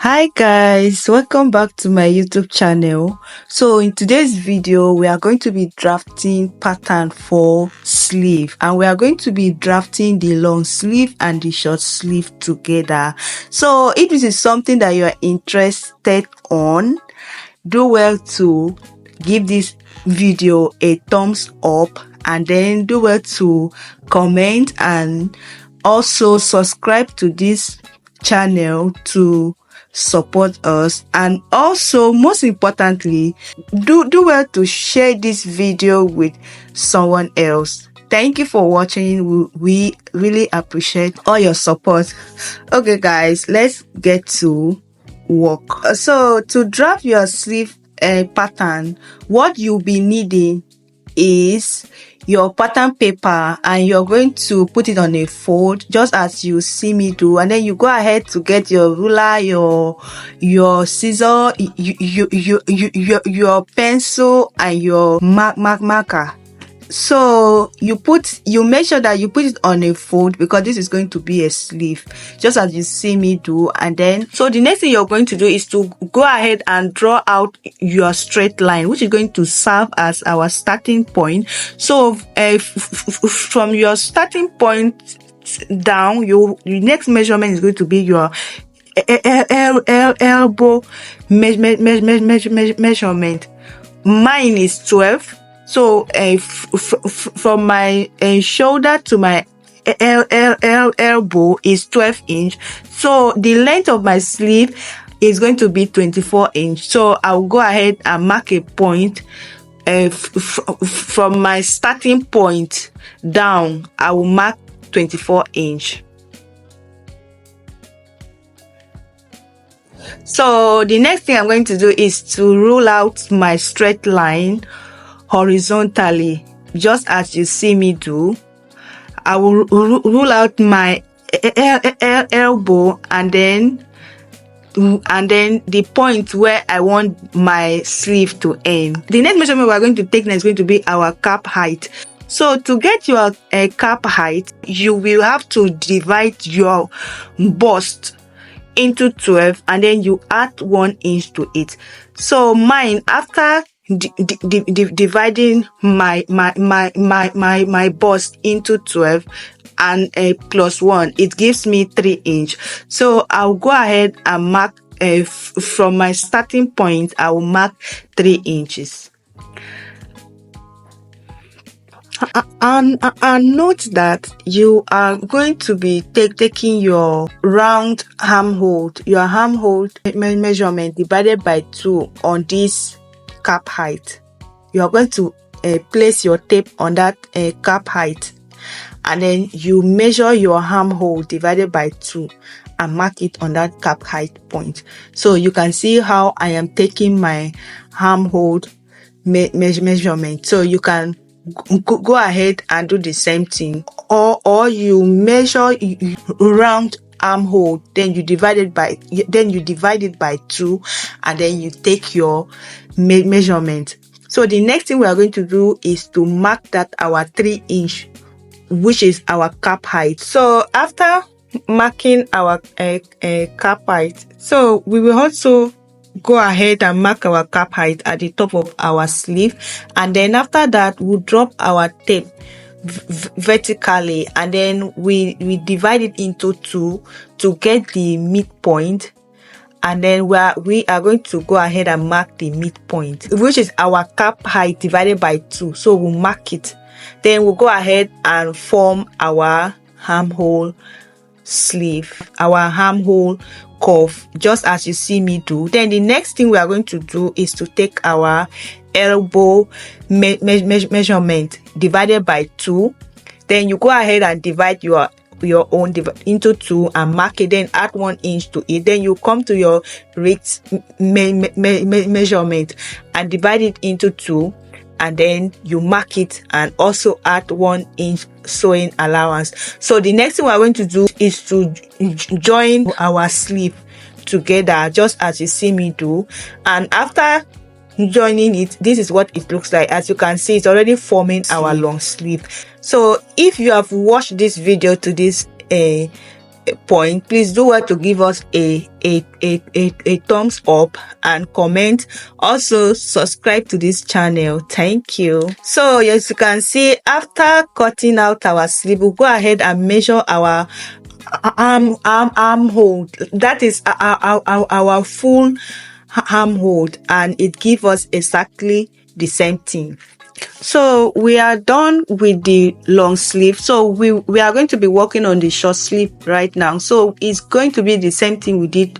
Hi guys, welcome back to my YouTube channel. So in today's video we are going to be drafting pattern for sleeve, and we are going to be drafting the long sleeve and the short sleeve together. So if this is something that you are interested on, do well to give this video a thumbs up, and then do well to comment and also subscribe to this channel to support us. And also, most importantly, do well to share this video with someone else. Thank you for watching. We really appreciate all your support. Okay guys, let's get to work. So to draft your sleeve pattern, what you'll be needing is your pattern paper, and you're going to put it on a fold just as you see me do, and then you go ahead to get your ruler, your scissor, your pencil and your marker. So you make sure that you put it on a fold, because this is going to be a sleeve just as you see me do. And then so the next thing you're going to do is to go ahead and draw out your straight line, which is going to serve as our starting point. So from your starting point down, your next measurement is going to be your elbow measurement. Mine is 12. So from my shoulder to my elbow is 12 inch. So the length of my sleeve is going to be 24 inch. So I'll go ahead and mark a point from my starting point down. I will mark 24 inch. So the next thing I'm going to do is to rule out my straight line horizontally, just as you see me do. I will rule out my elbow, and then the point where I want my sleeve to end. The next measurement we are going to take now is going to be our cap height. So to get your cap height, you will have to divide your bust into 12, and then you add 1 inch to it. So mine, after dividing my bust into 12 and plus 1, it gives me 3 inch. So I'll go ahead and mark from my starting point. I will mark 3 inches. And note that you are going to be taking your round armhole, measurement divided by 2 on this cap height. You are going to place your tape on that cap height, and then you measure your armhole divided by 2 and mark it on that cap height point. So you can see how I am taking my armhole measurement. So you can go ahead and do the same thing, or you measure round armhole, then you divide it by 2, and then you take your measurement. So the next thing we are going to do is to mark that our 3 inch, which is our cap height. So after marking our cap height, so we will also go ahead and mark our cap height at the top of our sleeve, and then after that we'll drop our tape vertically, and then we divide it into 2 to get the midpoint, and then we are going to go ahead and mark the midpoint, which is our cap height divided by 2. So we'll mark it, then we'll go ahead and form our armhole sleeve, our armhole curve, just as you see me do. Then the next thing we are going to do is to take our elbow measurement divided by 2. Then you go ahead and divide your own into 2 and mark it, then add 1 inch to it. Then you come to your wrist measurement and divide it into 2, and then you mark it and also add 1 inch sewing allowance. So the next thing we're going to do is to join our sleeve together, just as you see me do. And after joining it, this is what it looks like. As you can see, it's already forming our long sleeve. So if you have watched this video to this point, please do well to give us a thumbs up and comment. Also subscribe to this channel. Thank you. So as you can see, after cutting out our sleeve, we'll go ahead and measure our armhole. That is our full armhole, and it gives us exactly the same thing. So we are done with the long sleeve. So we are going to be working on the short sleeve right now. So it's going to be the same thing we did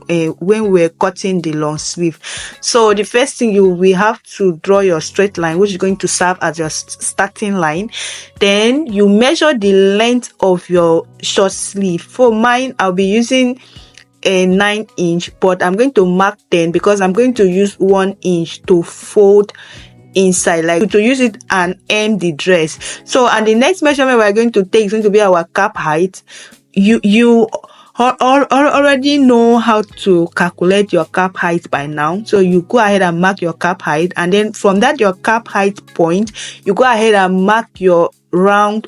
when we were cutting the long sleeve. So the first thing you will have to draw your straight line, which is going to serve as your starting line. Then you measure the length of your short sleeve. For mine, I'll be using a 9-inch, but I'm going to mark 10 because I'm going to use 1 inch to fold inside, like to use it and hem the dress. So, and the next measurement we're going to take is going to be our cap height. You already know how to calculate your cap height by now, so you go ahead and mark your cap height, and then from that your cap height point, you go ahead and mark your round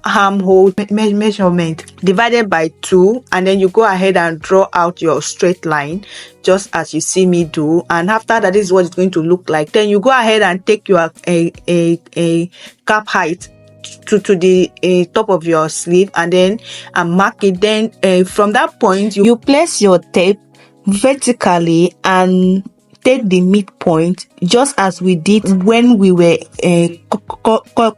armhole measurement divided by 2, and then you go ahead and draw out your straight line just as you see me do. And after that, this is what it's going to look like. Then you go ahead and take your a cap height to the top of your sleeve, and then mark it. Then from that point, you place your tape vertically and take the midpoint, just as we did when we were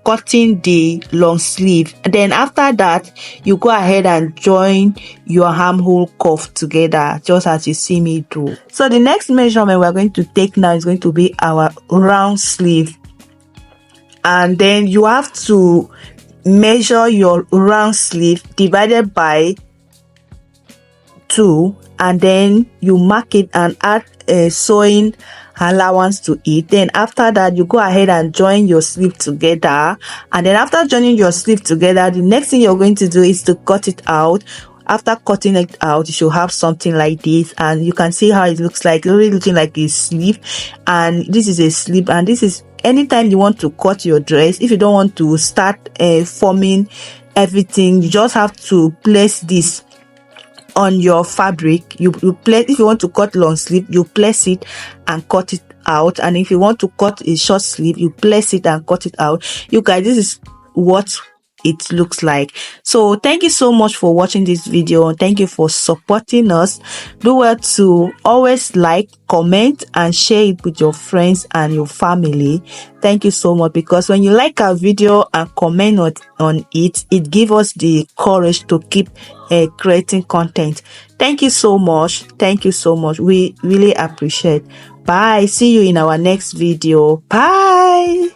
cutting the long sleeve. And then after that, you go ahead and join your armhole cuff together, just as you see me do. So the next measurement we're going to take now is going to be our round sleeve. And then you have to measure your round sleeve divided by 2, and then you mark it and add a sewing allowance to it. Then after that, you go ahead and join your sleeve together. And then after joining your sleeve together, the next thing you're going to do is to cut it out. After cutting it out, you should have something like this, and you can see how it looks like. It's really looking like a sleeve, and this is a sleeve. And this is anytime you want to cut your dress, if you don't want to start forming everything, you just have to place this on your fabric. You place, if you want to cut long sleeve, you place it and cut it out, and if you want to cut a short sleeve, you place it and cut it out. You guys, this is what it looks like. So thank you so much for watching this video, and thank you for supporting us. Do well to always like, comment, and share it with your friends and your family. Thank you so much, because when you like our video and comment on it, it gives us the courage to keep creating content. Thank you so much. Thank you so much. We really appreciate. Bye. See you in our next video. Bye.